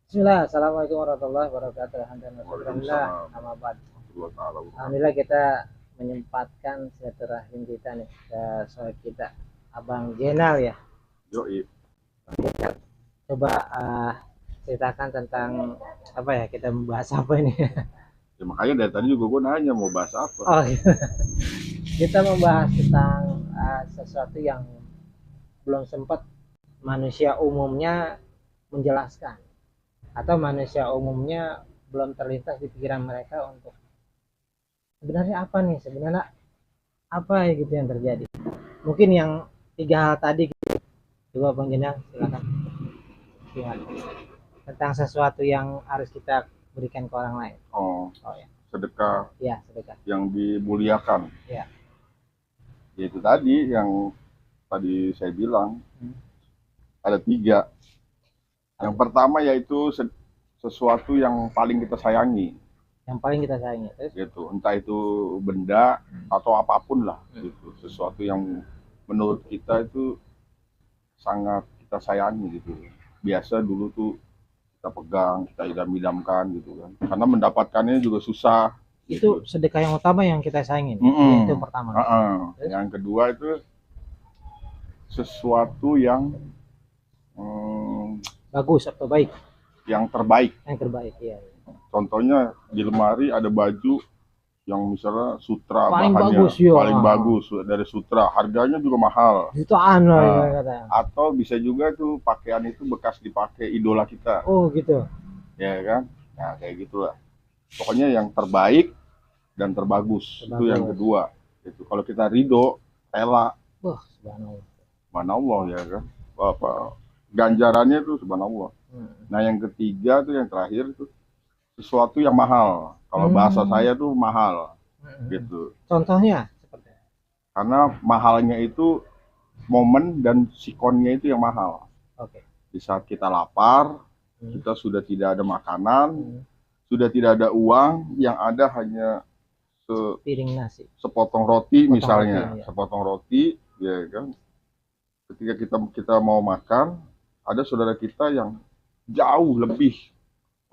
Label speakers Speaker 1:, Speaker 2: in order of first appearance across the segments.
Speaker 1: Bismillah, Assalamualaikum warahmatullahi wabarakatuh. Alhamdulillah,
Speaker 2: Waalaikumsalam
Speaker 1: sama Bad.
Speaker 2: warahmatullahi taala wabarakatuh.
Speaker 1: Alhamdulillah kita menyempatkan silaturahim kita nih ke soal kita Abang Jenal ya.
Speaker 2: Yoi.
Speaker 1: Coba ceritakan tentang apa ya, kita membahas apa ini?
Speaker 2: Ya makanya dari tadi juga gue nanya mau bahas apa.
Speaker 1: Oh, kita membahas tentang sesuatu yang belum sempat manusia umumnya menjelaskan atau manusia umumnya belum terlintas di pikiran mereka untuk sebenarnya apa nih, sebenarnya apa ya gitu yang terjadi. Mungkin yang tiga hal tadi, coba Bang Jenal silakan. Gimana? Tentang sesuatu yang harus kita berikan ke orang lain.
Speaker 2: Oh,
Speaker 1: Oh ya,
Speaker 2: sedekah
Speaker 1: ya sedekah.
Speaker 2: yang dimuliakan.
Speaker 1: Ya.
Speaker 2: Ya itu tadi yang tadi saya bilang
Speaker 1: Hmm.
Speaker 2: ada tiga. Yang pertama yaitu sesuatu yang paling kita sayangi,
Speaker 1: Yang paling kita sayangi. Terus?
Speaker 2: gitu. Entah itu benda atau apapun lah, gitu. Sesuatu yang menurut kita itu sangat kita sayangi, gitu. Biasa dulu tuh kita pegang, kita idam-idamkan gitu kan. Karena mendapatkannya juga susah.
Speaker 1: Itu
Speaker 2: Gitu.
Speaker 1: sedekah yang utama yang kita sayangin. Itu yang pertama.
Speaker 2: Yang kedua itu sesuatu yang
Speaker 1: Bagus atau baik?
Speaker 2: yang terbaik.
Speaker 1: Yang terbaik, ya.
Speaker 2: Contohnya di lemari ada baju yang misalnya sutra
Speaker 1: Paling
Speaker 2: bahannya
Speaker 1: bagus, ya.
Speaker 2: paling bagus dari sutra, harganya juga mahal.
Speaker 1: Jutaan lah ya
Speaker 2: Nah,
Speaker 1: katanya.
Speaker 2: atau bisa juga tuh pakaian itu bekas dipakai idola kita,
Speaker 1: Oh gitu.
Speaker 2: ya kan? Nah kayak gitulah. Pokoknya yang terbaik dan terbagus. Itu yang kedua. Itu kalau kita ridho, rela,
Speaker 1: Wah, subhanallah.
Speaker 2: subhanallah ya kan. Apa ganjarannya itu subhanallah. Nah, yang ketiga tuh yang terakhir itu sesuatu yang mahal. Kalau bahasa saya tuh mahal. Gitu.
Speaker 1: Contohnya seperti apa?
Speaker 2: Karena mahalnya itu momen dan sikonnya itu yang mahal.
Speaker 1: Oke.
Speaker 2: Di saat kita lapar, kita sudah tidak ada makanan, sudah tidak ada uang, yang ada hanya
Speaker 1: piring nasi,
Speaker 2: sepotong roti
Speaker 1: Sepotong
Speaker 2: misalnya,
Speaker 1: roti, ya.
Speaker 2: sepotong roti, ya kan. Ketika kita mau makan, ada saudara kita yang jauh lebih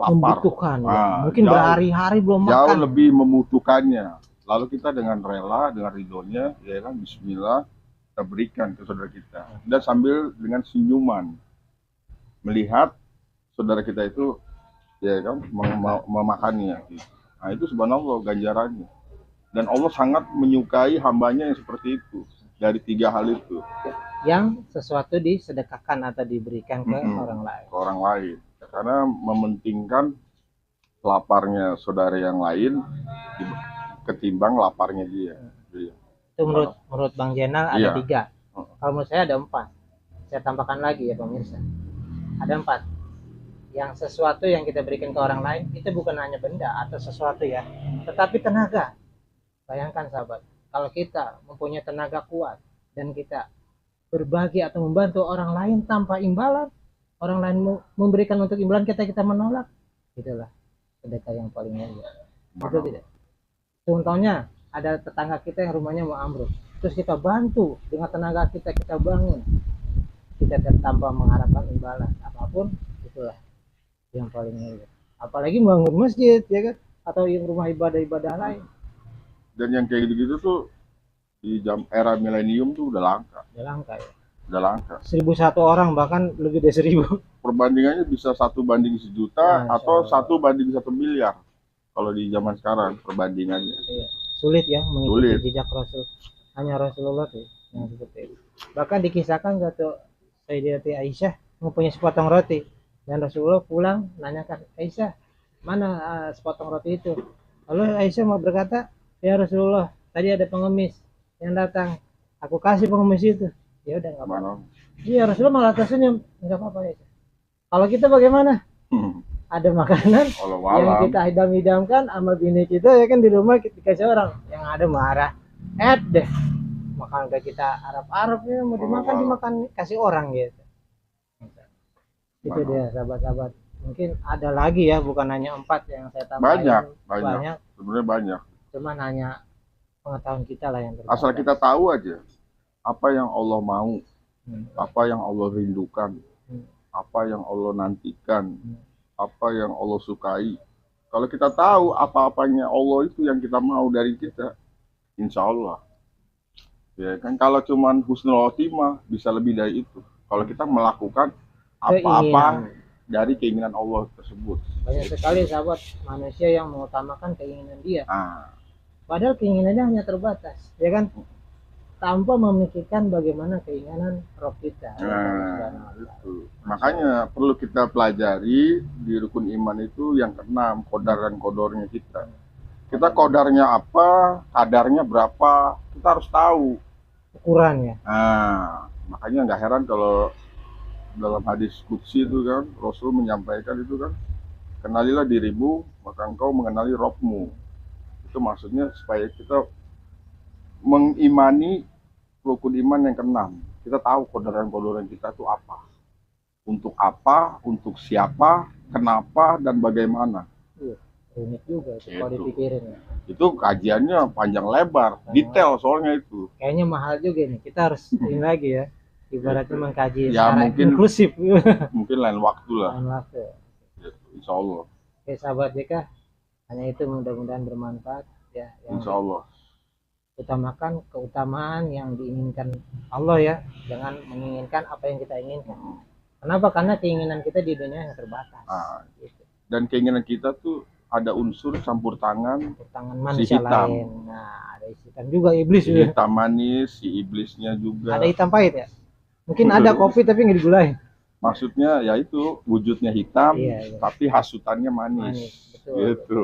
Speaker 2: lapar,
Speaker 1: membutuhkan, ya. Mungkin berhari-hari belum makan.
Speaker 2: Jauh lebih membutuhkannya. Lalu kita dengan rela, dengan ridhonya, ya kan, Bismillah, kita berikan ke saudara kita. Dan sambil dengan senyuman melihat saudara kita itu, ya kan, memakannya. Nah itu subhanallah ganjarannya. Dan Allah sangat menyukai hambanya yang seperti itu. Dari tiga hal itu.
Speaker 1: Yang sesuatu disedekahkan atau diberikan ke orang lain.
Speaker 2: Ke orang lain. Karena mementingkan laparnya saudara yang lain ketimbang laparnya dia.
Speaker 1: Itu menurut Bang Jenal ada tiga. Kalau menurut saya ada empat. Saya tambahkan lagi ya pemirsa. Ada empat. Yang sesuatu yang kita berikan ke orang lain itu bukan hanya benda atau sesuatu ya, tetapi tenaga. Bayangkan sahabat, kalau kita mempunyai tenaga kuat dan kita berbagi atau membantu orang lain tanpa imbalan, orang lain memberikan untuk imbalan kita menolak, itulah sedekah yang paling mulia. Betul tidak? Contohnya ada tetangga kita yang rumahnya mau ambruk, terus kita bantu dengan tenaga kita, kita bangun, kita tanpa mengharapkan imbalan apapun, itulah yang paling mulia. Apalagi bangun masjid ya kan, atau yang rumah ibadah lain.
Speaker 2: Dan yang kayak gitu-gitu tuh di era milenium tuh udah langka.
Speaker 1: Udah langka ya.
Speaker 2: Udah langka.
Speaker 1: 1.001 orang, bahkan lebih dari 1.000.
Speaker 2: Perbandingannya bisa 1:1.000.000 atau 1:1 miliar. Kalau di zaman sekarang perbandingannya.
Speaker 1: Iya. Sulit ya mengikuti jejak Rasul. Hanya Rasulullah tuh yang seperti itu. Bahkan dikisahkan kata Sayyidatina Aisyah mempunyai sepotong roti dan Rasulullah pulang nanyakan, Aisyah mana sepotong roti itu? Lalu Aisyah mau berkata, ya Rasulullah, tadi ada pengemis yang datang, aku kasih pengemis itu. Ya udah nggak apa-apa. Iya Rasulullah malah tersenyum, nggak apa-apa ya. Kalau kita bagaimana? Ada makanan yang kita idam-idamkan sama bini kita ya kan di rumah, kita kasih orang yang ada marah, deh makan kayak kita Arab ya, mau dimakan kasih orang gitu. Itu dia sahabat-sahabat. Mungkin ada lagi ya, bukan hanya 4 yang saya tambahkan.
Speaker 2: Banyak. Sebenarnya banyak.
Speaker 1: Cuman hanya pengetahuan kita lah yang terbatas.
Speaker 2: Asal kita tahu aja apa yang Allah mau, apa yang Allah rindukan, apa yang Allah nantikan, apa yang Allah sukai. Kalau kita tahu apa-apanya Allah itu yang kita mau dari kita, insya Allah. Ya kan, kalau cuman husnul khotimah bisa lebih dari itu. Kalau kita melakukan apa-apa dari keinginan Allah tersebut.
Speaker 1: Banyak sekali sahabat manusia yang mengutamakan keinginan dia.
Speaker 2: Nah,
Speaker 1: Padahal keinginannya hanya terbatas, ya kan? Tanpa memikirkan bagaimana keinginan roh kita.
Speaker 2: nah itu. Makanya perlu kita pelajari di rukun iman itu yang keenam, qadar dan qadornya kita. Kita qadarnya apa, kadarnya berapa, kita harus tahu
Speaker 1: Ukurannya.
Speaker 2: Nah, makanya nggak heran kalau dalam hadis qudsi itu kan Rasul menyampaikan itu kan, kenalilah dirimu maka engkau mengenali Robmu. Itu maksudnya supaya kita mengimani rukun iman yang keenam. Kita tahu kodoran-kodoran kita itu apa, untuk siapa, kenapa, dan bagaimana.
Speaker 1: Rumit juga itu kalau dipikirin ya.
Speaker 2: Itu kajiannya panjang lebar, detail soalnya itu.
Speaker 1: Kayaknya mahal juga nih. Kita harus ini lagi ya. Ibaratnya mengkaji
Speaker 2: ya,
Speaker 1: secara
Speaker 2: mungkin,
Speaker 1: inklusif.
Speaker 2: Mungkin lain waktu lah.
Speaker 1: Lain waktu.
Speaker 2: Insya Allah.
Speaker 1: Oke sahabat JK, hanya itu mudah-mudahan bermanfaat ya.
Speaker 2: Insya Allah.
Speaker 1: Utamakan keutamaan yang diinginkan Allah ya, jangan menginginkan apa yang kita inginkan. Kenapa? Karena keinginan kita di dunia yang terbatas. Gitu.
Speaker 2: Dan keinginan kita tuh ada unsur campur tangan
Speaker 1: manusia
Speaker 2: si hitam.
Speaker 1: Lain. Nah, ada hitam juga iblis
Speaker 2: si
Speaker 1: juga.
Speaker 2: Hitam manis, si iblisnya juga.
Speaker 1: Ada hitam pahit ya? Mungkin ada kopi tapi nggak digulain.
Speaker 2: Maksudnya ya itu wujudnya hitam,
Speaker 1: iya.
Speaker 2: Tapi hasutannya manis.
Speaker 1: Betul.
Speaker 2: Gitu.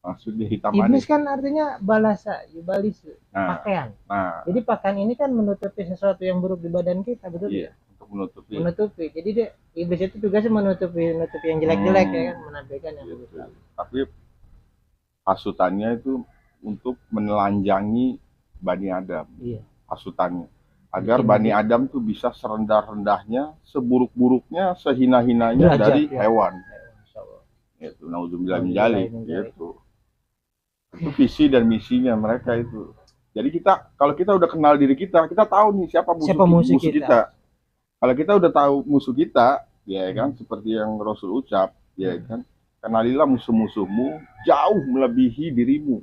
Speaker 2: Maksudnya hitam
Speaker 1: iblis
Speaker 2: manis.
Speaker 1: Iblis kan artinya balasa, yubalis, pakaian. Jadi pakaian ini kan menutupi sesuatu yang buruk di badan kita, betul?
Speaker 2: Iya, untuk
Speaker 1: menutupi. Jadi dia iblis itu tugasnya menutupi yang jelek-jelek ya kan, menampilkan yang buruk.
Speaker 2: Tapi hasutannya itu untuk menelanjangi Bani Adam. Iya. Hasutannya agar Bani Adam tuh bisa serendah-rendahnya, seburuk-buruknya, sehina-hinanya dari hewan. Itu nauzubillah min dzalik gitu. Itu visi dan misinya mereka itu. Jadi kalau kita udah kenal diri kita tahu nih siapa musuh kita. Kalau kita udah tahu musuh kita, ya kan, seperti yang Rasul ucap, ya kan, kenalilah musuh-musuhmu jauh melebihi dirimu.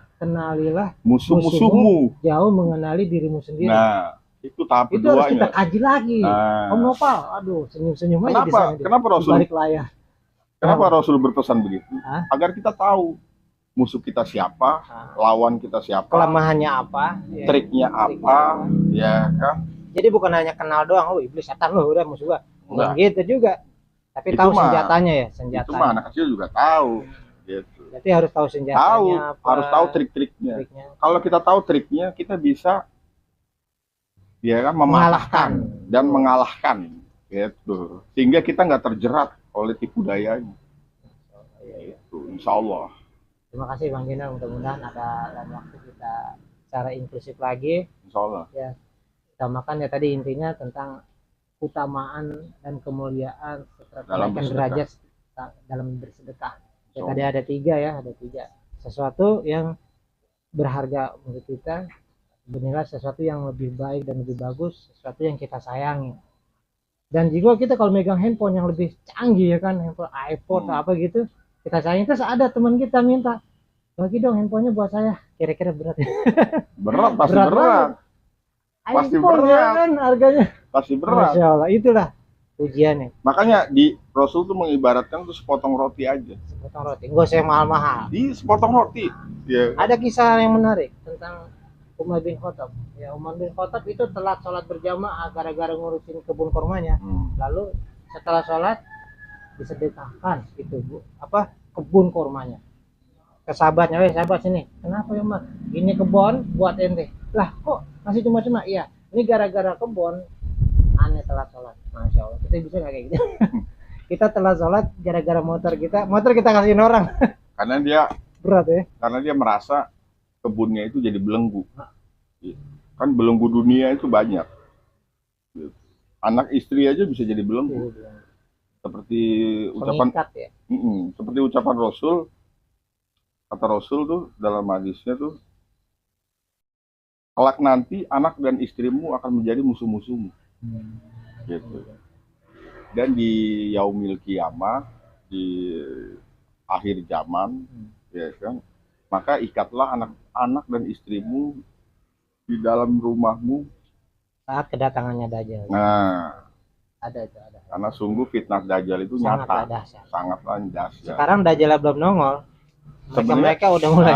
Speaker 1: Kenalilah
Speaker 2: musuh-musuhmu
Speaker 1: jauh mengenali dirimu sendiri.
Speaker 2: Nah, itu tahap keduanya. Itu
Speaker 1: harus kita kaji lagi. Om Nopal, aduh senyum-senyum aja di sana.
Speaker 2: Kenapa Rasul?
Speaker 1: Balik layar.
Speaker 2: Kenapa Rasul berpesan begitu? Agar kita tahu musuh kita siapa, lawan kita siapa,
Speaker 1: kelemahannya apa,
Speaker 2: triknya apa, ya kan?
Speaker 1: Jadi bukan hanya kenal doang, oh iblis setan loh udah musuh gua. Bukan gitu juga. Tapi tahu senjatanya ya, senjatanya.
Speaker 2: Itu mah anak kecil juga tahu. Gitu.
Speaker 1: Berarti harus tahu senjatanya apa.
Speaker 2: Harus tahu trik-triknya. Kalau kita tahu triknya, kita bisa ya kan mematahkan dan mengalahkan gitu. Sehingga kita nggak terjerat oleh tipu dayanya. Itu insya Allah.
Speaker 1: Terima kasih Bang Gina, mudah-mudahan ada lain waktu kita secara inklusif lagi.
Speaker 2: Insya Allah. Ya,
Speaker 1: utamakan ya tadi intinya tentang utamaan dan kemuliaan dalam derajat dalam bersedekah. Ya, tadi ada tiga. Sesuatu yang berharga untuk kita, bernilai sesuatu yang lebih baik dan lebih bagus, sesuatu yang kita sayangi. Dan juga kita kalau megang handphone yang lebih canggih ya kan, handphone iPhone atau apa gitu, kita sayang, terus ada teman kita minta, bagi dong handphonenya buat saya, kira-kira berat ya?
Speaker 2: Pasti berat. Pasti berat
Speaker 1: ya kan harganya.
Speaker 2: Pasti berat.
Speaker 1: Masya Allah, itulah ujiannya.
Speaker 2: Makanya di Rasul tuh mengibaratkan tuh sepotong roti aja.
Speaker 1: Sepotong roti, nggak usah mahal-mahal.
Speaker 2: Di sepotong roti. Ya.
Speaker 1: Ada kisah yang menarik tentang Umar bin Khattab. Ya, Umar bin Khattab itu telat sholat berjamaah gara-gara ngurusin kebun kurmanya. Lalu setelah sholat disedekahkan itu kebun kurmanya. Ke sahabatnya, sahabat sini. Kenapa ya Umar? Ini kebun buat ente. Lah kok masih cuma-cuma? Iya. Ini gara-gara kebun aneh telat sholat. Masya Allah. Kita bisa nggak kayak gitu? Kita telat sholat gara-gara motor kita kasihin orang.
Speaker 2: Karena dia
Speaker 1: berat ya.
Speaker 2: Karena dia merasa kebunnya itu jadi belenggu. Kan belenggu dunia itu banyak. Anak istri aja bisa jadi belenggu. Seperti ucapan
Speaker 1: ya?
Speaker 2: Seperti ucapan Rasul, kata Rasul tuh dalam hadisnya tuh, kelak nanti anak dan istrimu akan menjadi musuh-musuhmu. Gitu. Dan di yaumil qiyamah, di akhir zaman, ya kan, maka ikatlah anak-anak dan istrimu di dalam rumahmu.
Speaker 1: Saat kedatangannya Dajjal.
Speaker 2: Nah,
Speaker 1: Ada itu, ada.
Speaker 2: karena sungguh fitnah Dajjal itu
Speaker 1: Sangatlah
Speaker 2: nyata,
Speaker 1: dahsyat.
Speaker 2: sangatlah dahsyat.
Speaker 1: Sekarang Dajjal belum nongol, mereka udah mulai.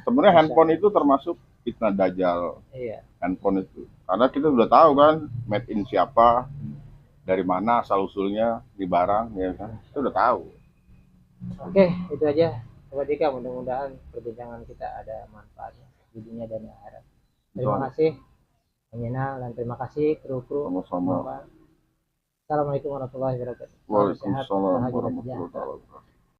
Speaker 2: Sebenarnya handphone itu termasuk fitnah Dajjal.
Speaker 1: Iya.
Speaker 2: Handphone itu, karena kita udah tahu kan made in siapa, dari mana asal usulnya di barang, ya kan, kita udah tahu.
Speaker 1: Oke, itu aja Sobat Dika, mudah-mudahan perbincangan kita ada manfaatnya di dunia dan di akhirat. Terima kasih Aminah, dan terima kasih kru-kru.
Speaker 2: Sama-sama.
Speaker 1: Assalamualaikum warahmatullahi wabarakatuh.
Speaker 2: Waalaikumsalam warahmatullahi wabarakatuh.